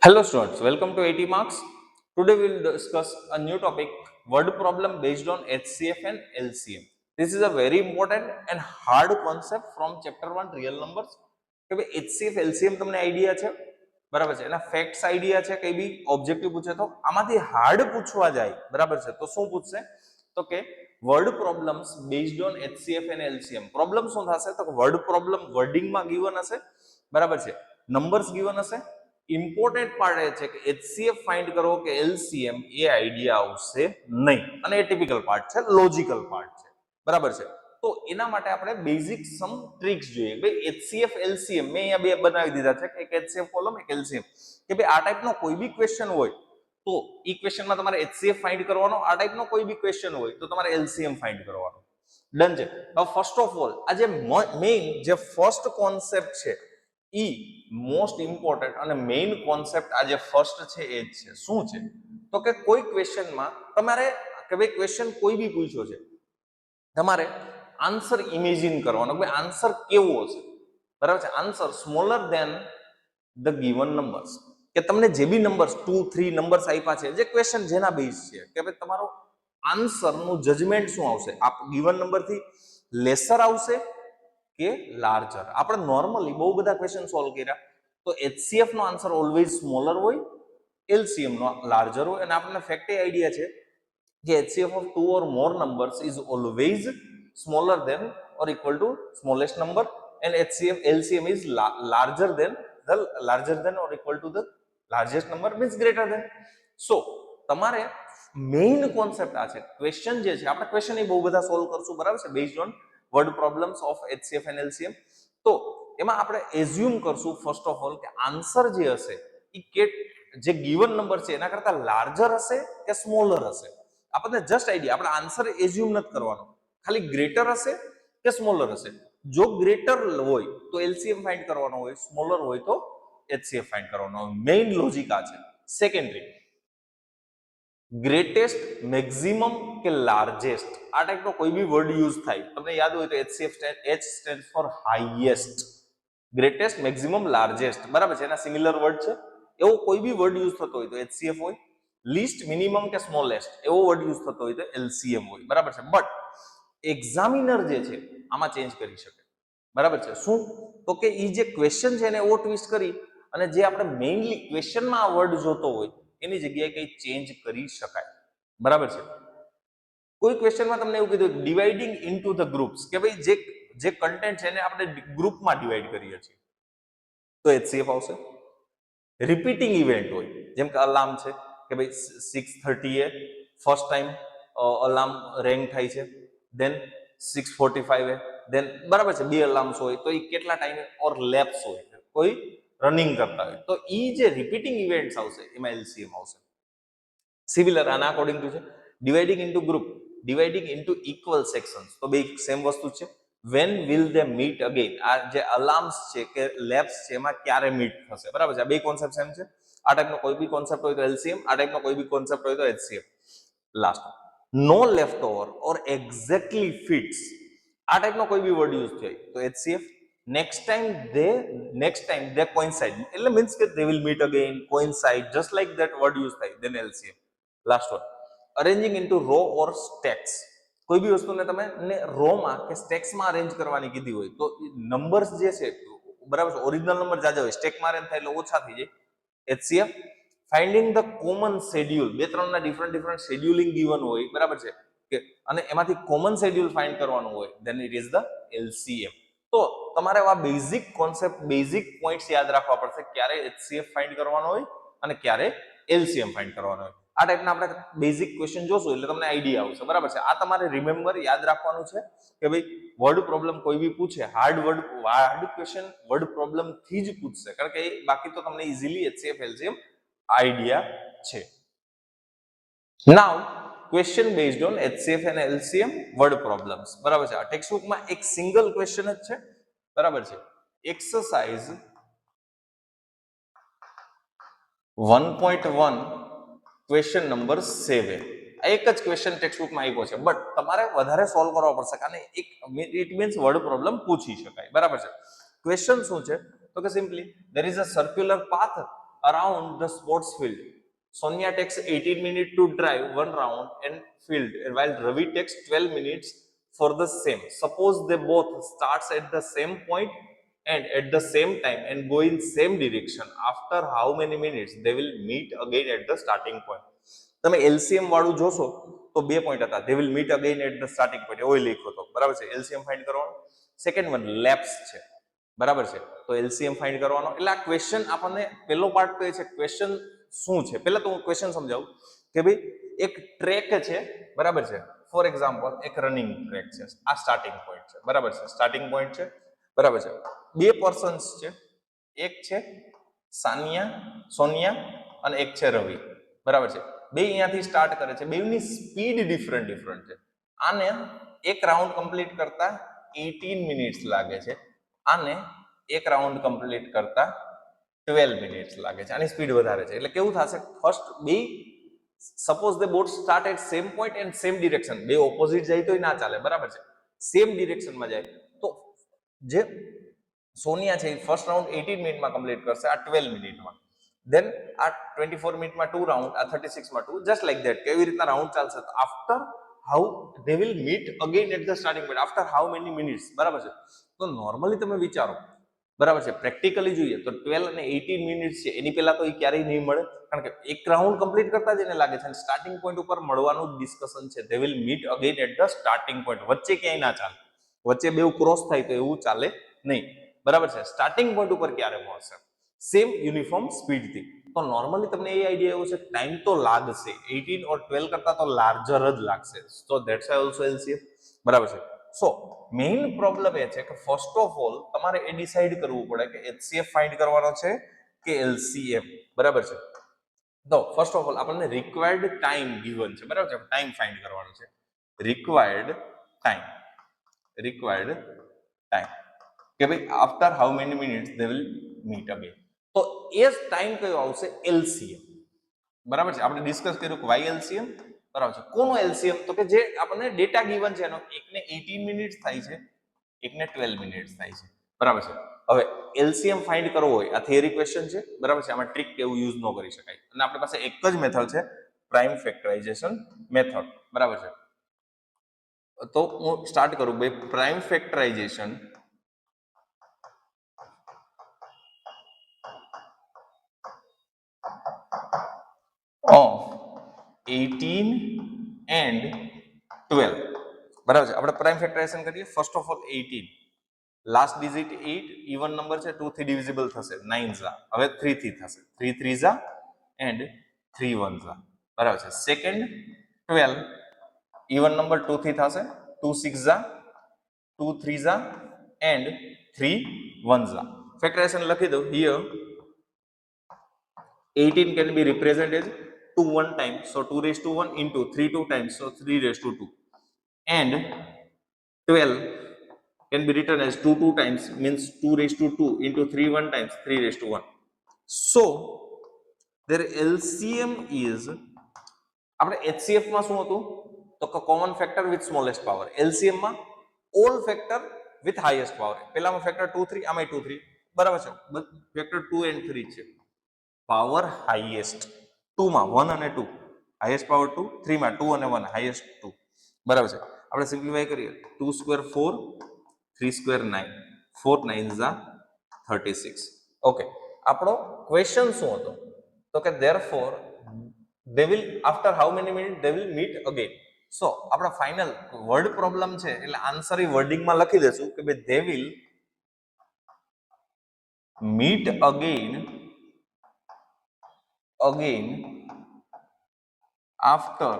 Hello students, welcome to 80 marks. Today we will discuss a new topic, word problem based on HCF and LCM. This is a very important and hard concept from chapter 1 real numbers. કે ભાઈ HCF LCM તમને idea છે, બરાબર છે, એના facts idea છે, કઈ બી objective પૂછે તો આમાંથી હાર્ડ પૂછવા જાય, બરાબર છે, તો શું પૂછશે? તો કે word problems based on HCF and LCM. Problem શું થશે? તો વર્ડ પ્રોબ્લેમ વર્ડિંગમાં ગિવન હશે, બરાબર છે, નંબર્સ ગિવન હશે. ઇમ્પોર્ટન્ટ પાર્ટ એ છે કે HCF ફાઇન્ડ કરો કે LCM એ આઈડિયા આવશે નહીં, અને એ ટિપિકલ પાર્ટ છે, લોજિકલ પાર્ટ છે, બરાબર છે. તો એના માટે આપણે બેઝિક સમ ટ્રિક્સ જોઈએ. ભાઈ HCF LCM મેં અહીંયા બે બનાવી દીધા છે, એક HCF કોલમ, એક LCM, કે ભાઈ આ ટાઈપનો કોઈ બી ક્વેશ્ચન હોય તો ઈ ક્વેશ્ચનમાં તમારે HCF ફાઇન્ડ કરવાનો, આ ટાઈપનો કોઈ બી ક્વેશ્ચન હોય તો તમારે LCM ફાઇન્ડ કરવાનો. ડન છે. હવે ફર્સ્ટ ઓફ ઓલ આ જે મેઇન જે ફર્સ્ટ કોન્સેપ્ટ છે ઈ મોસ્ટ ઇમ્પોર્ટન્ટ અને મેઇન કોન્સેપ્ટ આ જે ફર્સ્ટ છે એ જ છે. શું છે? તો કે કોઈ ક્વેશ્ચનમાં તમારે કે ભાઈ ક્વેશ્ચન કોઈ બી પૂછ્યો છે, તમારે આન્સર ઇમેજિન કરવાનો કે ભાઈ આન્સર કેવો હશે, બરાબર છે. Answer smaller than the given numbers, કે તમને જે બી નંબર્સ 2 3 નંબર્સ આપ્યા છે, જે ક્વેશ્ચન જેના બેઝ છે, કે ભાઈ તમારો આન્સરનું જજમેન્ટ શું આવશે? આ ગિવન નંબરથી લેસર આવશે કે લાર્જર? આપણે નોર્મલી બહુ બધા ક્વેશ્ચન સોલ્વ કર્યા તો HCF નો આન્સર ઓલવેઝ સ્મોલર હોય, LCM નો લાર્જર હોય, અને આપણને ફેક્ટ આઈડિયા છે કે HCF of two or more numbers is always smaller than or equal to smallest number, and LCM is larger than or equal to the largest number, means greater than. So તમારે main concept આ છે. Question જે છે આપણે question એ બહુ બધા solve કરશું, બરાબર છે, based on word problems of HCF and LCM. તો એમાં આપણે એઝ્યુમ કરશું ફર્સ્ટ ઓફ ઓલ કે આન્સર જે હશે એ જે ગિવન નંબર છે એના કરતા લાર્જર હશે કે સ્મોલર હશે. આપણને જસ્ટ આઈડિયા, આપણે આન્સર એઝ્યુમ નથી કરવાનો, ખાલી ગ્રેટર હશે કે સ્મોલર હશે. જો ગ્રેટર હોય તો LCM ફાઇન્ડ કરવાનો હોય, સ્મોલર હોય તો HCF ફાઇન્ડ કરવાનો હોય. મેઇન લોજિક આ છે. સેકન્ડરી, ગ્રેટેસ્ટ, મેક્સિમમ કે લાર્જેસ્ટ, આ ટાઈપનો કોઈ બી વર્ડ યુઝ થાય, તમને યાદ હોય તો HCF H stands for highest, greatest, maximum, largest, બરાબર છે, એના સિમિલર વર્ડ છે. એવો કોઈ બી વર્ડ યુઝ થતો હોય તો HCF હોય. લીસ્ટ, મિનિમમ કે સ્મોલેસ્ટ એવો વર્ડ યુઝ થતો હોય તો LCM હોય, બરાબર છે. બટ એક્ઝામિનર જે છે આમાં ચેન્જ કરી શકે, બરાબર છે. શું? તો કે એ જે ક્વેશ્ચન છે એને એવો ટ્વિસ્ટ કરી અને જે આપણે મેઇનલી ક્વેશ્ચનમાં આ વર્ડ જોતો હોય એની જગ્યાએ કઈ ચેન્જ કરી શકાય, બરાબર છે. કોઈ ક્વેશ્ચનમાં તમને એવું કીધું ડિવાઇડિંગ ઇનટુ ધ ગ્રુપ્સ, કે ભાઈ જે કન્ટેન્ટ છે એને આપણે ગ્રુપમાં ડિવાઈડ કરીએ છીએ તો HCF આવશે. રિપીટિંગ ઇવેન્ટ હોય, જેમ કે અલાર્મ છે, કે ભાઈ 6:30 એ ફર્સ્ટ ટાઈમ અલાર્મ રેંગ થાય છે, દેન 6:45 એ, દેન, બરાબર છે, બે અલાર્મ્સ હોય તો એ કેટલા ટાઈમે ઓર લેપ્સ હોય, કોઈ રનિંગ કરતા હોય તો એ જે રિપીટિંગ ઇવેન્ટ્સ આવશે એમાં LCM આવશે. સિમિલર આના અકોર્ડિંગ ટુ છે dividing into group, dividing into equal sections, તો બે સેમ વસ્તુ છે. When will they meet again, આ જે અલાર્મ્સ છે કે લેબ્સ છે એમાં ક્યારે મીટ થશે, બરાબર છે. આ બે કોન્સેપ્ટ સેમ છે. આ ટાઈપનો કોઈ બી કોન્સેપ્ટ હોય તો LCM, આ ટાઈપનો કોઈ બી કોન્સેપ્ટ હોય તો HCF. Last, no left over or exactly fits, આ ટાઈપનો કોઈ બી વર્ડ યુઝ થાય તો HCF. Next time they coincide, એટલે મીન્સ કે they will meet again, coincide, just like that word use થાય, then LCM. Last one, arranging into row or stacks, કોઈ બી વસ્તુને તમે રોમાં કે સ્ટેક્સમાં અરેન્જ કરવાની કીધી હોય તો નંબર્સ જે છે, બરાબર છે, ઓરિજિનલ નંબર જાજા હોય, સ્ટેકમાં અરેન્જ થાય એટલે ઓછા થઈ જાય, HCF. Finding the common schedule, બે ત્રણના ડિફરન્ટ શેડ્યુલિંગ ગિવન હોય, બરાબર છે, કે અને એમાંથી કોમન શેડ્યુલ ફાઇન્ડ કરવાનું હોય, then it is the LCM. તો તમારે આ બેઝિક કોન્સેપ્ટ, બેઝિક પોઈન્ટ્સ યાદ રાખવા પડશે, ક્યારે HCF ફાઇન્ડ કરવાનો હોય અને ક્યારે LCM ફાઇન્ડ કરવાનો હોય. આ ટાઈપના આપણે બેઝિક ક્વેશ્ચન જોશું એટલે તમને આઈડિયા આવશે, બરાબર છે. આ તમારે રિમેમ્બર યાદ રાખવાનું છે કે ભાઈ વર્ડ પ્રોબ્લેમ કોઈ બી પૂછે, હાર્ડ ક્વેશ્ચન વર્ડ પ્રોબ્લેમ થી જ પૂછશે, કારણ કે બાકી તો તમને ઇઝીલી HCF LCM આઈડિયા છે. નાઉ ક્વેશ્ચન બેઝડ ઓન HCF અને LCM વર્ડ પ્રોબ્લેમ્સ, બરાબર છે. આ ટેક્સ્ટબુકમાં એક સિંગલ ક્વેશ્ચન જ છે, બરાબર છે. એક્સરસાઇઝ 1.1 ક્વેશ્ચન નંબર 7, આ એક જ ક્વેશ્ચન ટેક્સ્ટબુકમાં આપ્યો છે, બટ તમારે વધારે સોલ્વ કરવા પડશે, કારણ ઇટ મીન્સ વર્ડ પ્રોબ્લેમ પૂછી શકાય, બરાબર છે. ક્વેશ્ચન શું છે? તો કે simply, there is a circular path around the sports field. Sonia takes 18 minutes to drive one round and field, while Ravi takes 12 minutes for the same. Suppose they both starts at the same point and at the same time and go in same direction. After how many minutes they will meet again at the starting point? તમે LCM વાળું જોશો તો 2 point હતા. they will meet again at the starting point એવો લખ્યો હતો, બરાબર છે. LCM ફાઇન્ડ કરવાનો. સેકન્ડ વન લેપ્સ છે, બરાબર છે. તો LCM ફાઇન્ડ કરવાનો. એટલે આ ક્વેશ્ચન આપણને પહેલો પાર્ટ તો એ છે ક્વેશ્ચન શું છે. પહેલા તો હું ક્વેશ્ચન સમજાવું કે ભાઈ એક ટ્રેક છે, બરાબર છે. ફોર એક્ઝામ્પલ એક રનિંગ ટ્રેક છે, આ સ્ટાર્ટિંગ પોઈન્ટ છે, બરાબર છે. સ્ટાર્ટિંગ પોઈન્ટ છે, બરાબર છે. બે પર્સન્સ છે, એક છે સોનિયા અને એક છે રવિ, બરાબર છે. બે અહીંયાથી સ્ટાર્ટ કરે છે, બેની સ્પીડ ડિફરન્ટ છે. આને એક રાઉન્ડ કમ્પ્લીટ કરતા 18 મિનિટ્સ લાગે છે, આને એક રાઉન્ડ કમ્પ્લીટ કરતા 12 મિનિટ્સ લાગે છે. આની સ્પીડ વધારે છે. એટલે કેવું થશે, ફર્સ્ટ બે suppose they both start at same point and same direction, બે ઓપોઝિટ જાય તોય ના ચાલે, બરાબર છે. સેમ ડિરેક્શનમાં જાય તો જે સોનિયા છે એ ફર્સ્ટ રાઉન્ડ 18 મિનિટમાં કમ્પ્લીટ કરશે, આ 12 મિનિટમાં. દેન આ 24 મિનિટમાં 2 રાઉન્ડ, આ 36 માં 2, જસ્ટ લાઈક ધેટ. કેવી રીતના રાઉન્ડ ચાલશે? તો after how they will meet again at the starting point, after how many minutes, બરાબર છે. તો નોર્મલી તમે વિચારો, બરાબર છે, પ્રેક્ટિકલી જોઈએ તો 12 અને 18 મિનિટ્સ છે, એની પહેલા તો એ ક્યારેય નહીં મળે, કારણ કે એક રાઉન્ડ કમ્પ્લીટ કરતા જ એને લાગે છે. અને સ્ટાર્ટિંગ પોઈન્ટ ઉપર મળવાનું ડિસ્કશન છે. they will meet again at the starting point. વચ્ચે ક્યાંય ના ચાલે, વચ્ચે બેવ ક્રોસ થાય તો એવું ચાલે નહીં, બરાબર છે. સ્ટાર્ટિંગ પોઈન્ટ ઉપર ક્યારે મળશે? સેમ યુનિફોર્મ સ્પીડથી. તો નોર્મલી તમને એ આઈડિયા એવો છે ટાઈમ તો લાગશે, 18 ઓર 12 કરતા તો લાર્જર જ લાગશે. સો ધેટ્સ વાય ઓલસો LCM, બરાબર છે. સો મેઇન પ્રોબ્લેમ એ છે કે ફર્સ્ટ ઓફ ઓલ તમારે એ ડિસાઈડ કરવું પડે કે HCF ફાઇન્ડ કરવાનો છે કે LCM, બરાબર છે. તો ફર્સ્ટ ઓફ ઓલ આપણને રિક્વાયર્ડ ટાઈમ ગિવન છે, બરાબર છે. ટાઈમ ફાઇન્ડ કરવાનો છે. રિક્વાયર્ડ ટાઈમ કે ભાઈ after how many minutes they will meet again. તો એ જ ટાઈમ કયો આવશે? LCM, બરાબર છે. આપણે ડિસ્કસ કર્યું કે વાય LCM, બરાબર છે. કોનો LCM? તો કે જે આપણને ડેટા ગિવન છે એનો, એકને 18 મિનિટ્સ થાય છે, એકને 12 મિનિટ્સ થાય છે, બરાબર છે. હવે LCM ફાઇન્ડ કરવો હોય, આ થિયરી ક્વેશ્ચન છે, બરાબર છે. આમાં ટ્રિક કેવું યુઝ ન કરી શકાય. અને આપણી પાસે એક જ મેથડ છે, પ્રાઇમ ફેક્ટરાઇઝેશન મેથડ, બરાબર છે. તો હું સ્ટાર્ટ કરું ભાઈ. પ્રાઇમ ફેક્ટરાઇઝેશન of 18 and 12, બરાબર છે. આપણે પ્રાઇમ ફેક્ટરાઇઝેશન કરીએ. First of all 18, last digit 8, even number છે, 2 થી ડિવિઝિબલ થશે, 9 ઝા, હવે 3 થી થશે, 3 3 ઝા એન્ડ 3 1 ઝા, બરાબર છે. સેકન્ડ 12, ઇવન નંબર 2 થી થશે, 2 6 ઝા, 2 3 ઝા એન્ડ 3 1 ઝા. ફેક્ટરાઇઝેશન લખી દઉં. Here 18 can be represented as 2 1 times, so 2 raised to 1 into 3 2 times, so 3 raised to 2, and 12 can be written as 2 2 times, means 2 raised to 2 into 3 1 times, 3 raised to 1. So their LCM is, આપણે HCF માં શું હતું? તો કે common factor with smallest power. LCM માં all factor with highest power. પહેલામાં factor 2 3, આમાં 2 3, બરાબર છે. ફેક્ટર 2 and 3 છે. પાવર હાઈએસ્ટ 2 માં 1 અને 2, હાઈએસ્ટ પાવર 2, 3 માં 2 અને 1, હાઈએસ્ટ 2, બરાબર છે. આપણે સિમ્પ્લિફાઈ કરીએ. 2 સ્ક્વેર 4, 3 સ્ક્વેર 9, 4 9 ઝા 36. ઓકે, આપણો ક્વેશ્ચન શું હતો? તો કે therefore they will, after how many minutes they will meet again. સો આપણા ફાઇનલ વર્ડ પ્રોબ્લેમ છે, એટલે આન્સર એ વર્ડિંગમાં લખી દેશું કે ભાઈ they will meet again after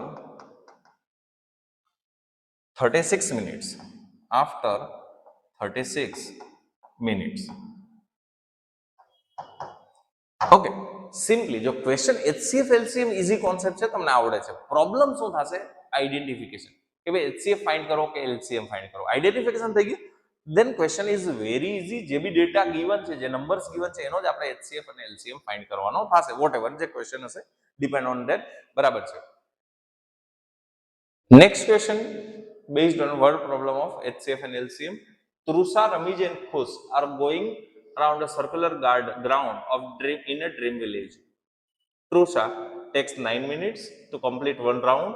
36 minutes. After 36 minutes. Okay, simply જો question HCF LCM easy concept છે, તમને આવડે છે. પ્રોબ્લેમ શું થશે? આઈડેન્ટિફિકેશન, કે ભાઈ HCF ફાઇન્ડ કરો કે LCM ફાઇન્ડ કરો. આઈડેન્ટિફિકેશન થઈ ગયું, દેન ક્વેશ્ચન ઇઝ વેરી ઇઝી. જે બી ડેટા ગિવન છે, જે નંબર્સ ગિવન છે, એનો જ આપણે HCF અને LCM ફાઇન્ડ કરવાનો થશે. વોટ એવર જે ક્વેશ્ચન હશે, ડિપેન્ડ ઓન ધેટ, બરાબર છે. Next question based on word problem of HCF and LCM. Trusha, Ramesh and Khush are going around a circular ground of dream in a dream village. Trusha takes 9 minutes to complete one round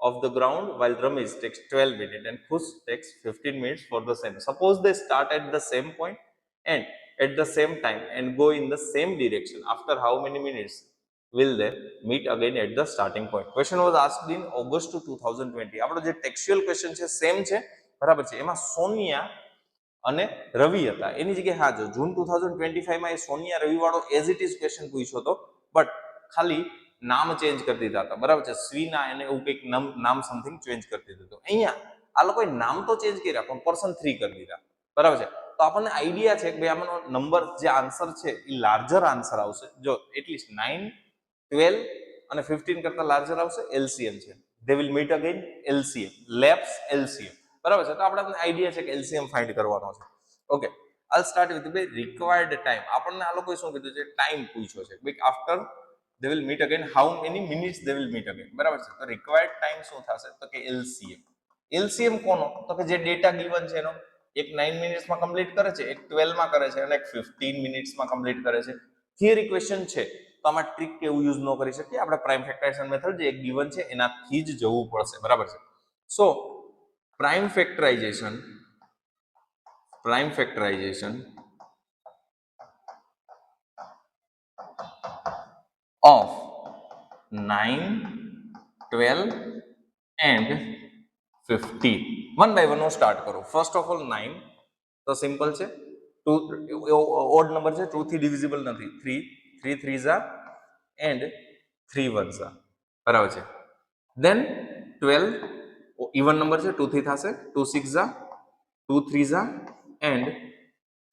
of the ground, while Ramesh takes 12 minutes and Khush takes 15 minutes for the same. Suppose they start at the same point and at the same time and go in the same direction. After how many minutes will they meet again at the starting point? Question was asked in August 2020. આપણો જે textual question છે same છે, બરાબર છે. એમાં સોનિયા અને રવિ હતા. એની જગ્યાએ હા, જો જૂન 2025 માં એ સોનિયા રવિ વાળો એઝ ઇટ ઇઝ ક્વેશ્ચન પૂછ્યો હતો, બટ ખાલી નામ ચેન્જ કરી દીધા હતા, બરાબર છે. સ્વીના એને એવું કંઈક નામ સમથિંગ ચેન્જ કરી દીધું હતું. અહીંયા આ લોકોએ નામ તો ચેન્જ કર્યા પણ પર્સન 3 કરી દીધા, બરાબર છે. તો આપણને આઈડિયા છે કે ભાઈ આમાંનો નંબર જે આન્સર છે એ લાર્જર આન્સર આવશે. જો એટલીસ્ટ 9, 12 અને 15 કરતા લાર્જર આવશે. એલસીએમ છે, દે will meet again. LCM lapse LCM, બરાબર છે. તો આપણે આઈડિયા છે કે એલસીએમ ફાઇન્ડ કરવાનો છે. ઓકે, આલ સ્ટાર્ટ વિથ ભાઈ રિક્વાયર્ડ ટાઈમ. આપણને આ લોકોએ શું કીધું છે? ટાઈમ પૂછ્યો છે. ભાઈ after they will meet again, how many minutes they will meet again, બરાબર છે. તો રિક્વાયર્ડ ટાઈમ શું થશે? તો કે એલસીએમ. એલસીએમ કોનો? તો કે જે ડેટા ગિવન છે એનો. એક 9 મિનિટ્સમાં કમ્પ્લીટ કરે છે, એક 12 માં કરે છે અને એક 15 મિનિટ્સમાં કમ્પ્લીટ કરે છે. થિયરી ક્વેશ્ચન છે તો આમાં ટ્રીક કેવું યુઝ ન કરી શકીએ આપણે. પ્રાઇમ ફેક્ટરાઇઝેશન મેથડ જે એક ગિવન છે એનાથી જ જવું પડશે, બરાબર છે. So prime factorization of 9, 12 and 15. One by one હું સ્ટાર્ટ કરું. ફર્સ્ટ ઓફ ઓલ 9 તો સિમ્પલ છે, 2 ઓડ નંબર છે, 2 થી ડિવિઝિબલ નથી. 3 3 ઝા એન્ડ 3 1 ઝા, બરાબર છે. દેન 12 ઇવન નંબર છે, 2 થી થશે. 2 6 ઝા, 2 3 ઝા એન્ડ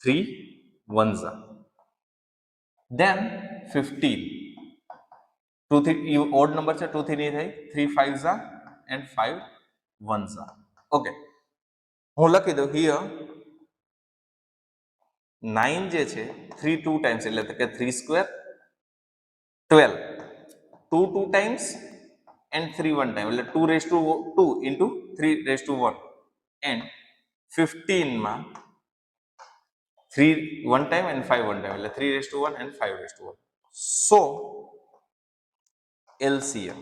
3 1 ઝા. દેન 15 2 થી ઓડ નંબર છે, 2 થી નહીં થાય. 3 5 ઝા એન્ડ 5 1 ઝા. ઓકે, હું લખી દઉં હિયર 9 જે છે 3 2 ટાઈમ્સ એટલે કે 3 સ્ક્વેર. 12 2 2 ટાઈમ્સ એન્ડ 3 1 ટાઈમ એટલે 2 raise to 2 into 3 raise to 1 and 15 માં 3 1 ટાઈમ એન્ડ 5 1 ટાઈમ એટલે 3 raise to 1 and 5 raise to 1. So LCM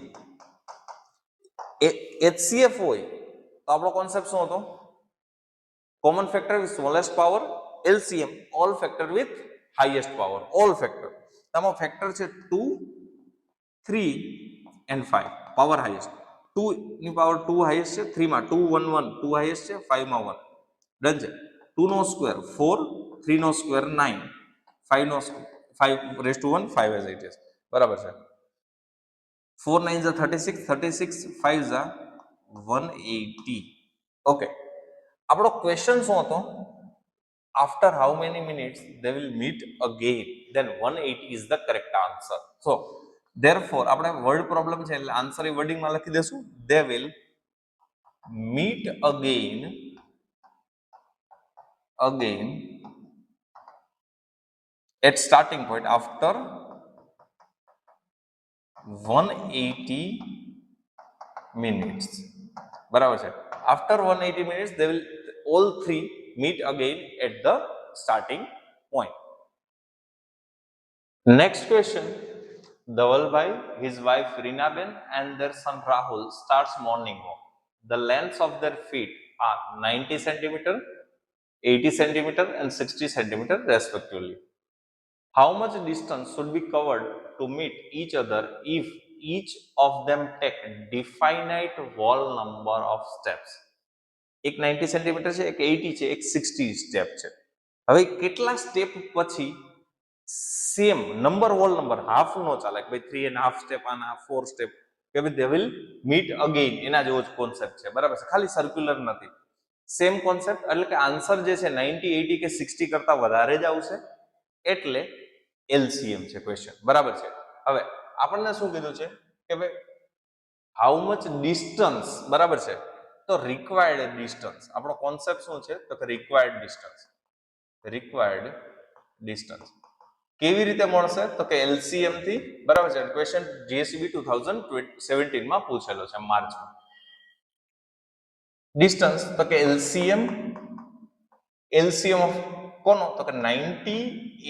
HCF હોય તો આપણો કોન્સેપ્ટ શું હતો? Common factor with smallest power. LCM all factor with highest power. All factor આમાં factor છે 2, 3 and 5. Power highest 2 ની પાવર 2 હાઈએસ્ટ છે, 3 માં 2 1 1 2 હાઈએસ્ટ છે, 5 માં 1. ડન છે. 2 નો સ્ક્વેર 4, 3 નો સ્ક્વેર 9, 5 નો 5 raise to 1 5 as it is, બરાબર છે. 4 9 ઝા 36, 36 5 ઝા 180. ઓકે, આપણો ક્વેશ્ચન શું હતો? After how many minutes they will meet again, then 180 is the correct answer. So therefore આપણે વર્ડ પ્રોબ્લેમ છે એટલે આન્સર એ વર્ડિંગમાં લખી દેશું. they will meet again at starting point after 180 minutes, બરાબર છે. after 180 minutes they will all three meet again at the starting point. Next question. Dhavalbhai, his wife Rinaben and their son Rahul starts morning walk. The lengths of their feet are 90 centimeter, 80 centimeter and 60 centimeter respectively. How much distance should be covered to meet each other if each of them take definite whole number of steps? એક 90 centimetre છે, એક 80 છે, એક 60 step છે. હવે કેટલા step પછી same number whole number half નો ચાલે કે ભાઈ 3.5 સ્ટેપ આના 4 સ્ટેપ કે ભાઈ દે વિલ મીટ અગેન, એના જેવો જ કોન્સેપ્ટ છે, બરાબર છે. ખાલી સર્ક્યુલર નથી, સેમ કોન્સેપ્ટ. એટલે કે આન્સર જે છે 90 80 કે 60 કરતા વધારે જ આવશે એટલે એલસીએમ છે ક્વેશ્ચન, બરાબર છે. હવે આપણને શું કીધું છે કે ભાઈ હાઉ મચ ડિસ્ટન્સ, બરાબર છે. તો રિક્વાયર્ડ ડિસ્ટન્સ આપણો કોન્સેપ્ટ શું છે? તો કે રિક્વાયર્ડ ડિસ્ટન્સ કેવી રીતે મળશે? તો કે એલસીએમ થી, બરાબર છે. ક્વેશ્ચન જીએસબી 2017 માં પૂછેલો છે માર્ચમાં. ડિસ્ટન્સ તો કે એલસીએમ ઓફ કોનો? તો કે 90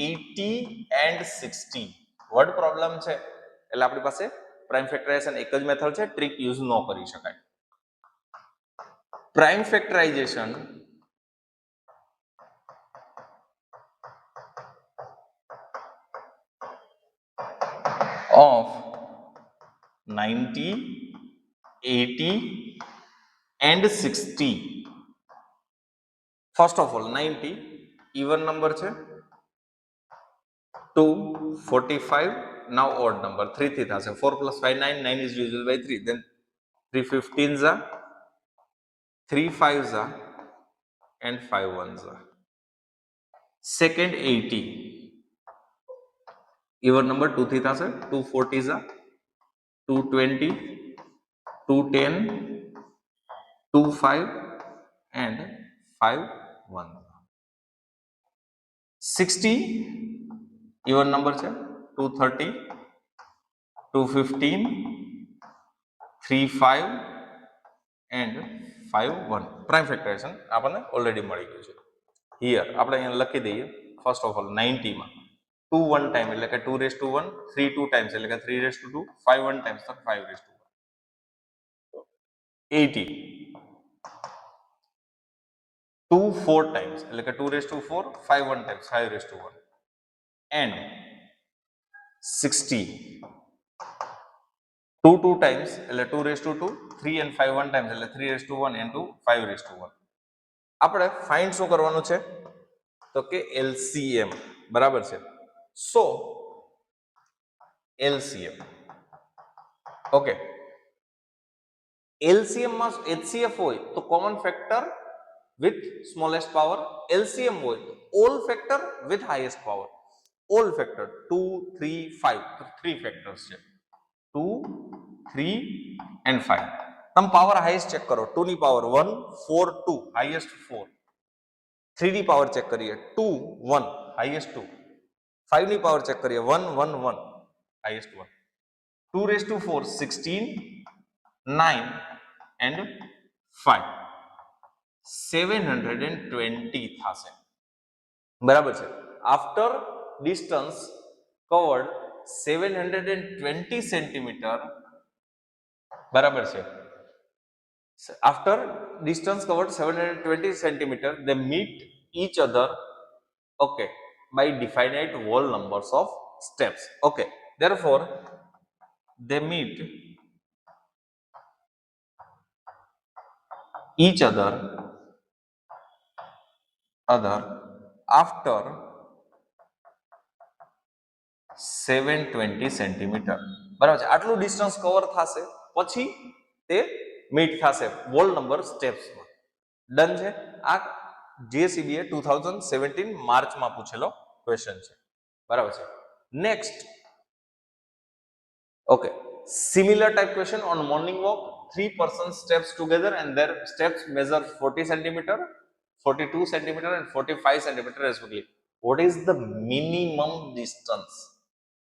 80 એન્ડ 60. વર્ડ પ્રોબ્લેમ છે એટલે આપણી પાસે પ્રાઇમ ફેક્ટરાઇઝેશન એક જ મેથડ છે, ટ્રીક યુઝ ન કરી શકાય. Prime factorization of 90, 80 and 60. First of all 90 even number છે, 2 45 now odd number 3 થી થશે, 4 plus 5 9, 9 is divisible by 3, then 3 15s are, 3 5s are and 5 1s are. Second 80 even number 2 થી થશે, 2 40s are, 2 20, 2 10, 2 5 and 5 1. 60 even number છે, 2 30, 2 15, 3 5 and 5 1. Prime ફેક્ટરાઇઝેશન આપણને already મળી ગયું છે. હિયર આપણે અહીંયા લખી દઈએ. ફર્સ્ટ ઓફ ઓલ 90 માં 2 1 ટાઈમ એટલે કે 2 રેઝ ટુ 1, 3 2 ટાઈમ્સ એટલે કે 3 રેઝ ટુ 2, 5 1 ટાઈમ્સ તો 5 રેઝ ટુ 1. 80 2 4 ટાઈમ્સ એટલે કે 2 raise to 4, 5 1 times 5 raise to 1 and 60 2 2 times એટલે 2 રેઝ ટુ 2, 3 and 5 1 ટાઈમ્સ એટલે 3 raise to 1 into 5 raise to 1. આપણે ફાઇન્ડ શું કરવાનું છે તો કે LCM, બરાબર છે. સો LCM, ઓકે, LCM માં HCF હોય તો common factor with smallest power, LCM હોય તો all factor with highest power. All factor 2 3 5 તો 3 ફેક્ટર્સ છે, 2 3 and 5. તમે પાવર હાઈએસ્ટ ચેક કરો, 2 ની પાવર 1 4 2 હાઈએસ્ટ 4, 3 ની પાવર ચેક કરીએ 2 1 હાઈએસ્ટ 2, 5 ની પાવર ચેક કરીએ 1 1 1 હાઈએસ્ટ 1, 2 રેઝ ટુ 4 16 9 and 5 720 થશે, બરાબર છે. આફ્ટર ડિસ્ટન્સ કવર્ડ 720 સેન્ટીમીટર, બરાબર છે. After distance covered 720 centimeter, they meet each other, okay, by definite whole numbers of steps. Okay, therefore they meet each other after 720 centimetre, બરાબર છે. આટલું distance cover થશે પછી તે મીટ થશે વોલ નંબર સ્ટેપ્સમાં. ડન છે. આ JCBA 2017 માર્ચમાં પૂછેલો ક્વેશ્ચન છે, બરાબર છે. Next, okay, similar type question on morning walk. 3 persons steps together and their steps measure 40 centimeter, 42 centimeter and 45 centimeter respectively. What is the minimum distance?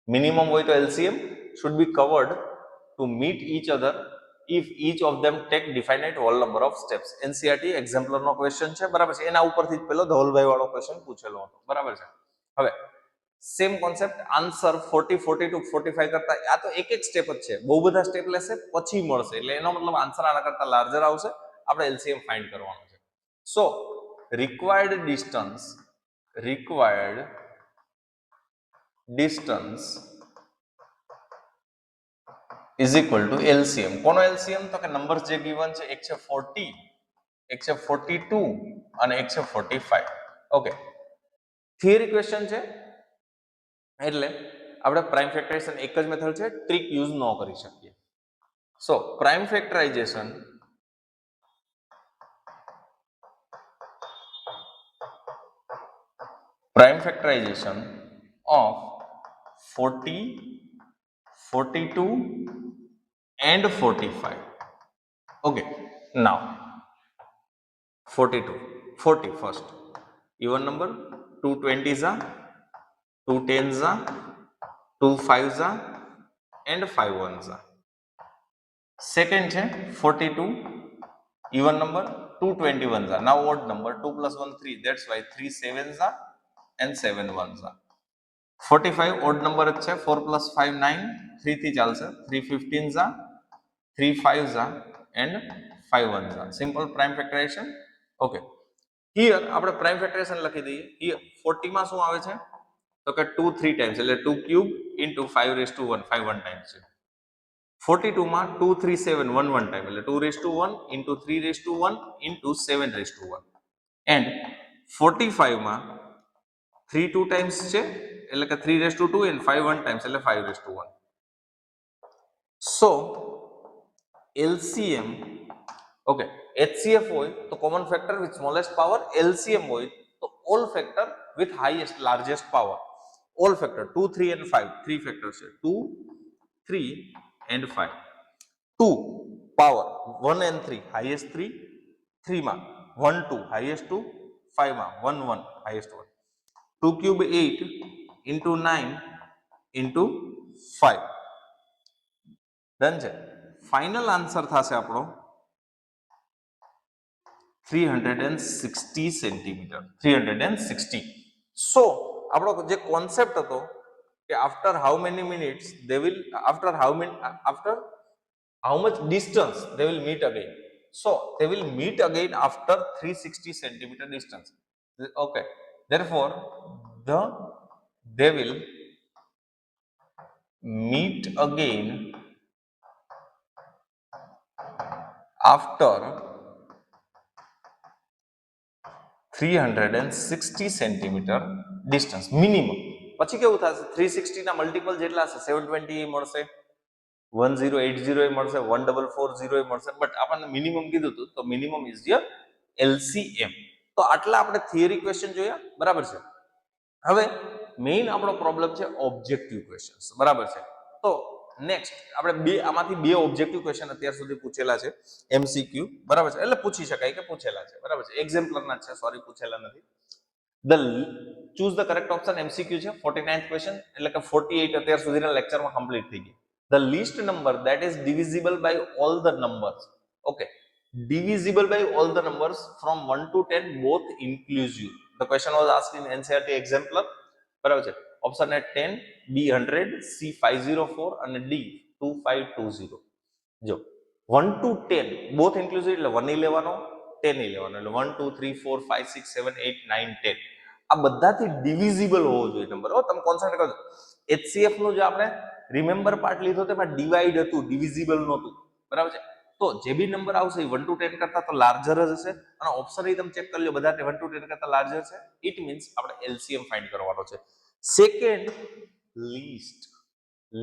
Minimum હોય તો LCM should be covered to meet each other if each of them take definite whole number of steps. NCERT exemplar નો question છે, બરાબર છે. એના ઉપરથી જ પેલો ધવલભાઈ વાળો ક્વેશ્ચન પૂછેલો હતો, બરાબર છે. હવે સેમ કોન્સેપ્ટ, આન્સર 40 42 45 કરતા આ તો એક એક સ્ટેપ જ છે, બહુ બધા સ્ટેપ લેશે પછી મળશે, એટલે એનો મતલબ આન્સર આના કરતા લાર્જર આવશે. આપણે LCM ફાઇન્ડ કરવાનું છે. સો required distance is equal to LCM. કોનો LCM? તો કે નંબર્સ જે ગિવન છે, એક છે 40, એક છે 42 અને એક છે 45. ઓકે, થિયરી ક્વેશ્ચન છે એટલે આપણે પ્રાઇમ ફેક્ટરાઇઝેશન એક જ મેથડ છે, ટ્રીક યુઝ ન કરી શકીએ. સો prime factorization of 40, 42 and 45. Okay, now 42, 40 first. Even number 2 20s are, 2 10s are, 2 5s are and 5 1s are. Second છે 42, even number 2 21s are. Now odd number 2 plus 1 3, that's why 3 7s are and 7 1s are. 45 odd number જ છે, 4 + 5 9, 3 થી ચાલશે, 3 15 ઝા, 3 5 ઝા and 5 1 ઝા. Simple prime factorization. Okay, here આપણે prime factorization લખી દઈએ. હિયર 40 માં શું આવે છે તો કે 2 3 ટાઈમ્સ એટલે 2 ક્યુબ ઇન્ટુ 5 1 5 1 ટાઈમ્સ છે. 42 માં 2 3 7 1 1 ટાઈમ એટલે 2 1 ઇન્ટુ 3 1 ઇન્ટુ 7 1 એન્ડ 45 માં 3 2 ટાઈમ્સ છે એટલે કે 3 2 એન્ડ 5 1 ટાઈમ્સ એટલે 5 1. સો LCM, ઓકે, HCF હોય તો common factor with smallest power, LCM હોય તો all factor with highest largest power. All factor 2 3 and 5 3 factor છે, 2 3 એન્ડ 5. 2 પાવર 1 એન્ડ 3 હાઈએસ્ટ 3, 3 માં 1 2 હાઈએસ્ટ 2, 5 માં 1 1 highest 1. 2 cube 8 into 9 into 5. Done છે. Final answer થશે આપણો 360 સેન્ટીમીટર, 360. સો આપણો જે કોન્સેપ્ટ હતો કે after how many minutes they will, after how much distance they will meet again. So they will meet again after 360 centimeter distance. Okay, therefore they will meet again after 360 centimetre distance minimum. પછી કેવું થશે 360 ના multiple જેટલા હશે 720 મળશે, 1080 મળશે, 1440 મળશે, but આપણને મિનિમમ કીધું હતું તો મિનિમમ ઇઝ યર LCM. તો આટલા આપણે થિયરી ક્વેશ્ચન જોયા, બરાબર છે. હવે મેઇન આપણો પ્રોબ્લેમ છે ઓબ્જેક્ટિવ ક્વેશ્ચન્સ, બરાબર છે. તો નેક્સ્ટ આપણે આમાંથી બે ઓબ્જેક્ટિવ ક્વેશ્ચન અત્યાર સુધી પૂછેલા છે MCQ, બરાબર છે, એટલે પૂછી શકાય કે પૂછેલા છે, બરાબર છે, એક્ઝામ્પલરના છે, સોરી પૂછેલા નથી. Choose the correct option MCQ છે. 49th ક્વેશ્ચન એટલે કે 48 અત્યાર સુધીના લેક્ચરમાં કમ્પ્લીટ થઈ ગઈ. The least number that is divisible by all the numbers. Okay, divisible by all the numbers from 1 to 10 both inclusive. The question was asked in NCERT exemplar, બરાબર છે. ઓપ્શન એ 10, B 100, C 504 અને D 2520. જો 1 to 10 both inclusive એટલે 1 નહીં લેવાનો, 10 નહીં લેવાનો, એટલે 1 2 3 4 5 6 7 8 9 10 આ બધાથી ડિવિઝિબલ હોવો જોઈએ નંબર. તમે કોન્સન્ટ્રેટ કરજો. HCF નું જે આપણે રિમેમ્બર પાર્ટ લીધો તેમાં ડિવાઈડ હતું, ડિવિઝિબલ નહોતું, બરાબર છે. તો જે બી નંબર આવશે એ 1 to 10 કરતા તો લાર્જર જ હશે, અને ઓપ્શન એ તમે ચેક કરી લો બધા 1 to 10 કરતા લાર્જર છે. ઇટ મીન્સ આપણે LCM ફાઇન્ડ કરવાનો છે. સેકન્ડ,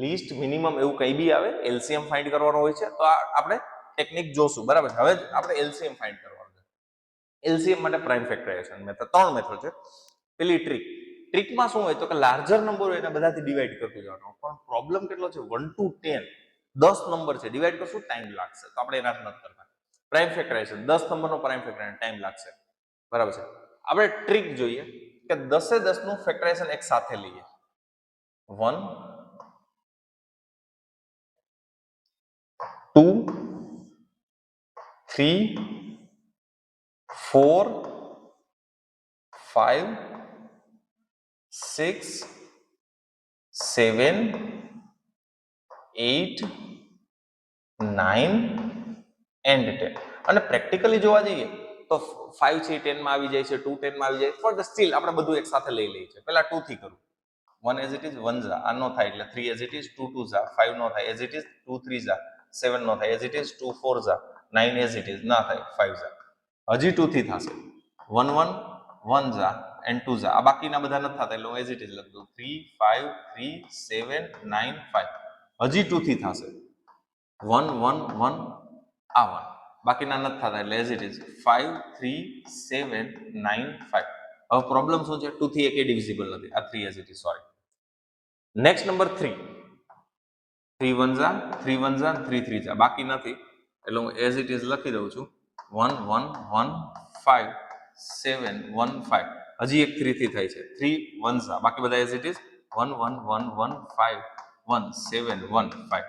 લીસ્ટ મિનિમમ એવું કઈ બી આવે LCM ફાઇન્ડ કરવાનો હોય છે, તો આપણે ટેકનિક જોશું, બરાબર. હવે આપણે LCM ફાઇન્ડ કરવાનું છે. LCM માટે પ્રાઇમ ફેક્ટરાઇઝેશન મેથડ, 3 મેથડ છે. પેલી ટ્રીકમાં શું હોય તો કે લાર્જર નંબર હોય એને બધાથી ડિવાઈડ કરતું જવાનું, પણ પ્રોબ્લેમ કેટલો છે 1 to 10 10 નંબર છે, ડિવાઈડ કરશું ટાઈમ લાગશે, તો આપણે એના જ નથી કરતા. પ્રાઇમ ફેક્ટરાઇઝેશન 10 નંબરનો પ્રાઇમ ફેક્ટરાઇઝેશન ટાઈમ લાગશે, બરાબર છે. આપણે ટ્રીક જોઈએ કે 10 એ 10 નું ફેક્ટરાઇઝેશન એક સાથે લઈએ. 1 2 3 4 5 6 7 8 9 એન્ડ 10. અને પ્રેક્ટિકલી જોવા જઈએ તો 5 છે 10 માં આવી જાય છે, 2 10 માં આવી જાય, પણ સ્ટીલ આપણે બધું એક સાથે લઈ લઈએ છીએ. પહેલા 2 થી કરું, 1 એઝ ઇટ ઇઝ 1 ઝા, આ નો થાય એટલે 3 એઝ ઇટ ઇઝ, 2 2 ઝા, 5 નો થાય એઝ ઇટ ઇઝ, 2 3 ઝા, 7 નો થાય as it is, 2 4 Jha, 9 as it is, ના થાય 5 ઝા. હજી 2 થી થશે 1 1 1 ઝા એન્ડ 2 ઝા, આ બાકીના બધા નથી થતા એટલે હું એઝ ઇટ ઇઝ લખી દઉં 3 5 3 7 9 5. હજી 2 થી થશે 1 1 1 આ 1, બાકીના નથી થતા એટલે એઝ ઇટ ઇઝ 5 3 7 9 5. હવે પ્રોબ્લેમ શું છે 2 થી એક ડિવિઝિબલ નથી, આ 3 as it is, sorry. Next number 3 3 1 Jha 3 1 Jha 3 3 Jha, બાકી નથી એટલે હું એઝ ઇટ ઇઝ લખી દઉં છું 1 1 1 5 7 1 5. હજી એક 3 થી થાય છે 3 1 ઝા, બાકી બધા એઝ ઇટ ઇઝ 1 1 1 1 5 1 7 1 5.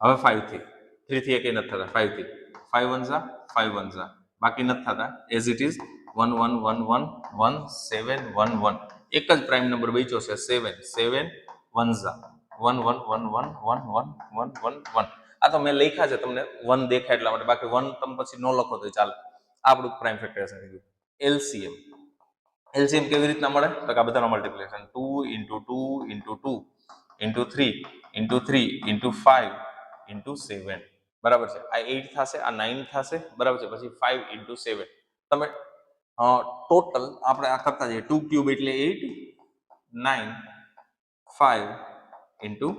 હવે 5 થી 3 થી એક નથી થતા, 5 થી 5 1 ઝા 5 1 ઝા, બાકી નથી થતા એઝ ઇટ ઇઝ 1 1 1 1 1 7 1 1. એક જ પ્રાઇમ નંબર બચ્યો છે 7 7 1 1 1 1 1 1 1 1 1 1 આ તો મેં લખ્યા છે તમને 1 દેખાય એટલા માટે, બાકી 1 તમે પછી ન લખો તો ચાલે. આપણું પ્રાઇમ ફેક્ટરાઇઝેશન થઈ ગયું. એલસીએમ એલસીએમ કેવી રીતના મળે તો આ બધાનો મલ્ટીપ્લિકેશન 2 × 2 × 2 × 3 × 3 × 5 × 7 બરાબર છે. આ 8 થશે, આ 9 થશે બરાબર છે, પછી 5 × 7 તમે ટોટલ આપણે આ કરતા જઈએ 2 ક્યુબ એટલે 8 9 5 ×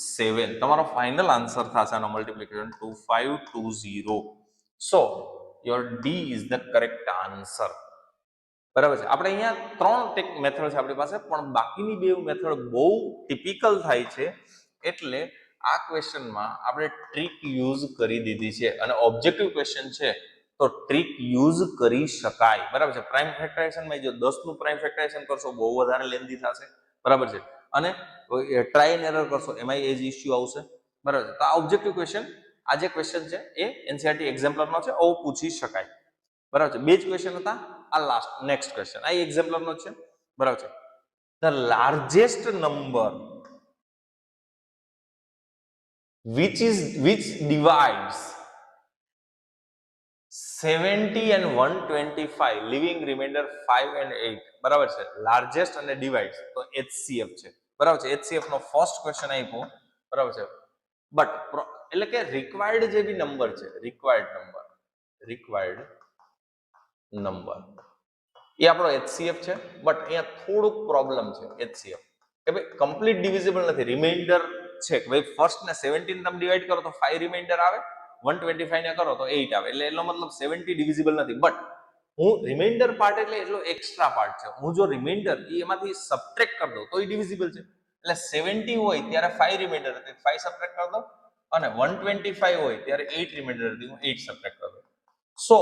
7 તમારો ફાઇનલ આન્સર થશે આનો multiplication 2520. So your D is the correct answer. બરાબર છે. આપણે અહીંયા 3 મેથડ છે આપણી પાસે, પણ બાકીની 2 મેથડ બહુ ટિપિકલ થાય છે એટલે આ ક્વેશ્ચનમાં આપણે ટ્રીક યુઝ કરી દીધી છે, અને ઓબ્જેક્ટિવ ક્વેશ્ચન છે તો ટ્રીક યુઝ કરી શકાય. બરાબર છે. પ્રાઇમ ફેક્ટરાઇઝેશનમાં જો 10 નું પ્રાઇમ ફેક્ટરાઇઝેશન કરશો બહુ વધારે લેન્ધી થશે. બરાબર છે. અને ટ્રાય એન્ડ એરર કરશો એમાં એ જ ઇશ્યુ આવશે. બરાબર છે. તો આ ઓબ્જેક્ટિવ ક્વેશ્ચન, આ જે ક્વેશ્ચન છે એ એનસીઈઆરટી એક્ઝામ્પલરનો છે, આવું પૂછી શકાય. બરાબર છે. 2 જ ક્વેશ્ચન હતા. આ લાસ્ટ નેક્સ્ટ ક્વેશ્ચન આ એક્ઝામ્પલરનો છે. બરાબર છે. The largest number which divides 70 and 125 leaving remainder 5 and 8 બરાબર છે. લાર્જેસ્ટ અને ડિવાઇડ્સ તો HCF છે. બરાબર છે. HCF નો ફર્સ્ટ ક્વેશ્ચન આપ્યો. બરાબર છે. બટ એટલે કે રિક્વાયર્ડ જે બી નંબર છે, રિક્વાયર્ડ નંબર એ આપણો HCF છે. બટ અહીંયા થોડુંક પ્રોબ્લેમ છે HCF કે ભાઈ કમ્પ્લીટ ડિવિઝિબલ નથી, રિમાઇન્ડર છે કે ભાઈ ફર્સ્ટ ને 17 તમે ડિવાઈડ કરો તો 5 રિમાઇન્ડર આવે, 125 ને કરો તો 8 આવે, એટલે એનો મતલબ 70 ડિવિઝિબલ નથી. બટ હું રિમાઇન્ડર પાર્ટ એટલે એટલો એક્સ્ટ્રા પાર્ટ છે, હું જો રિમાઇન્ડર એમાંથી સબટ્રેક્ટ કરી દઉં તો એ ડિવિઝિબલ છે. એટલે 70 હોય ત્યારે 5 રિમાઇન્ડર હતી, 5 સબટ્રેક્ટ કરી દઉં, અને 125 હોય ત્યારે 8 રિમાઇન્ડર હતી, હું 8 સબટ્રેક્ટ કરી દઉં. So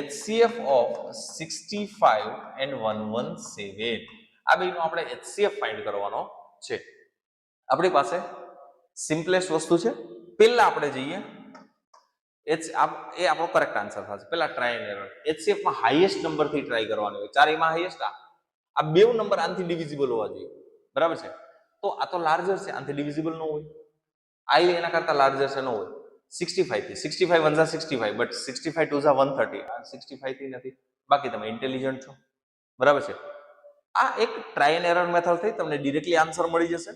HCF of 65 and 117 આ બેનો આપણે HCF ફાઇન્ડ કરવાનો છે. આપણી પાસે સિમ્પલેસ્ટ વસ્તુ છે. પહેલા આપણે જઈએ એ આપણો કરેક્ટ આન્સર થશે. પહેલા ટ્રાય એન્ડ એરર. HCF માં હાઈએસ્ટ નંબર થી ટ્રાય કરવાનો હોય. ચારેયમાં હાઈએસ્ટ આ બે નંબર આનથી ડિવિઝિબલ હોવા જોઈએ. બરાબર છે. તો આ તો લાર્જર છે, આનથી ડિવિઝિબલ ન હોય. આ એના કરતા લાર્જર છે, ન હોય. 65 થી 65 1 65, બટ 65 2 130. આ 65 થી નથી. બાકી તમે ઇન્ટેલિજન્ટ છો. બરાબર છે. આ એક ટ્રાય એન્ડ એરર મેથડ થઈ, તમને ડિરેક્ટલી આન્સર મળી જશે.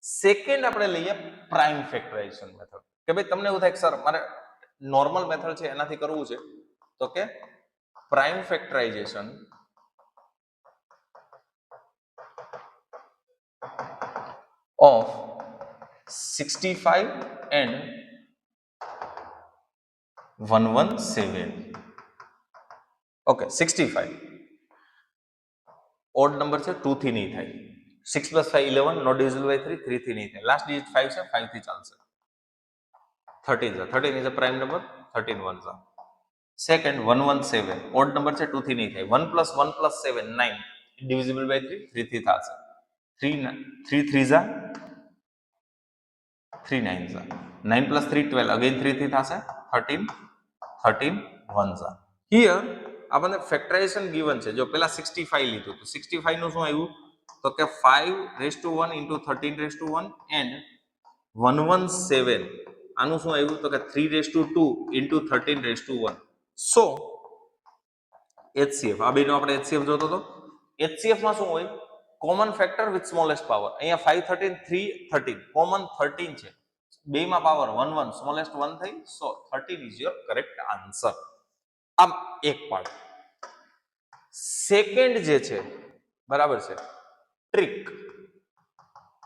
સેકન્ડ આપણે લઈએ પ્રાઇમ ફેક્ટરાઇઝેશન મેથડ, કે ભાઈ તમને એવું થાય કે સર મારે નોર્મલ મેથડ છે એનાથી કરવું છે, તો કે prime factorization of 65 and 117. Okay, 65 odd number છે, 2 થી નહીં થાય. 6 + 5 11, નોટ ડિવિઝિબલ બાય 3, 3 થી નહીં થાય. લાસ્ટ ડિજિટ 5 છે, 5 થી ચાલશે. 13 is a prime number, 13 ones are. Second 117 odd number છે, 2 થી નહીં થાય. 1 + 1 + 7 9, ડિવિઝિબલ બાય 3, 3 થી થશે. 3 3s are 3 9s are. 9 + 3 12, again 3 થી થશે. 13 ones are. Here આપણને ફેક્ટરાઇઝેશન ગિવન છે. જો પેલા 65 લીધું તો 65 નું શું આવ્યું તો કે 5⁻1 × 13⁻1 and 117 આનું શું આવ્યું તો કે 3⁻2 × 13⁻1. સો HCF આ બેનો આપણે HCF જોતો તો HCF માં શું હોય common factor with smallest power. અહીંયા 5 13 3 13 કોમન 13 છે, બેમાં પાવર 1 1, સ્મોલેસ્ટ 1 થઈ. સો 13 ઇઝ યોર કરેક્ટ આન્સર. આમ એક પાર્ટ. સેકન્ડ જે છે બરાબર છે ટ્રીક,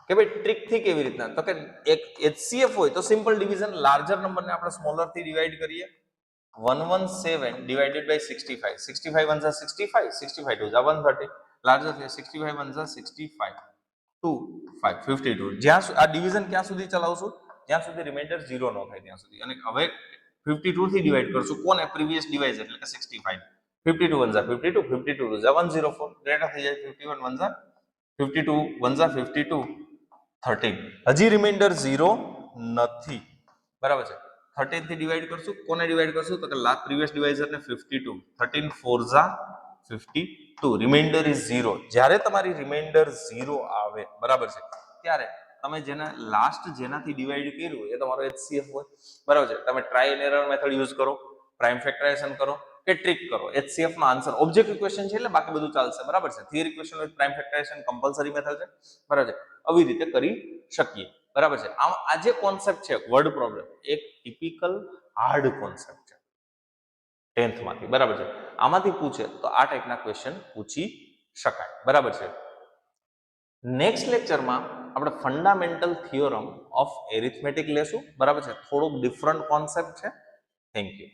કે ભાઈ ટ્રીક થી કેવી રીતના તો કે એક HCF હોય તો સિમ્પલ ડિવિઝન, લાર્જર નંબરને આપણે સ્મોલર થી ડિવાઈડ કરીએ. 117 ડિવાઇડેડ બાય 65, 65 1 65, 65 2 130, લાર્જર છે 65 1 65 2 5 52. જ્યાં આ ડિવિઝન ક્યાં સુધી ચલાવશું જ્યાં સુધી રિમાઇન્ડર 0 ન થાય ત્યાં સુધી. અને હવે 52 થી ડિવાઈડ કરશું કોને પ્રીવિયસ ડિવાઇઝ એટલે કે 65. 52 1 52, 52 2 104, ગ્રેટર થઈ જાય 51 1 52 1 52 13. હજી રિમાઇન્ડર 0 નથી. બરાબર છે. 13 થી ડિવાઈડ કરશું, કોને ડિવાઈડ કરશું તો કે પ્રીવિયસ ડિવાઇઝર ને 52. 13 4 ઝા 52 રિમાઇન્ડર ઇઝ 0. જ્યારે તમારી રિમાઇન્ડર 0 આવે બરાબર છે ત્યારે તમે જેને લાસ્ટ જેનાથી ડિવાઈડ કર્યું એ તમારો HCF હોય બરાબર છે. તમે try and error method use કરો, પ્રાઇમ ફેક્ટરાઇઝેશન કરો કે ટ્રીક કરો, HCF નો આન્સર ઓબ્જેક્ટિવ ક્વેશ્ચન છે એટલે બાકી બધું ચાલશે બરાબર છે. Theory question with prime factorization compulsory method છે બરાબર છે. આવી રીતે કરી શકીએ બરાબર છે. આ જે કોન્સેપ્ટ છે વર્ડ પ્રોબ્લેમ એક ટિપિકલ હાર્ડ કોન્સેપ્ટ છે 10th માંથી બરાબર છે. આમાંથી પૂછે તો આ ટાઈપના ક્વેશ્ચન પૂછી શકાય બરાબર છે. નેક્સ્ટ લેક્ચરમાં આપણે ફંડામેન્ટલ થિયોરમ ઓફ એરિથમેટિક લેશું બરાબર છે. થોડોક ડિફરન્ટ કોન્સેપ્ટ છે. Thank you.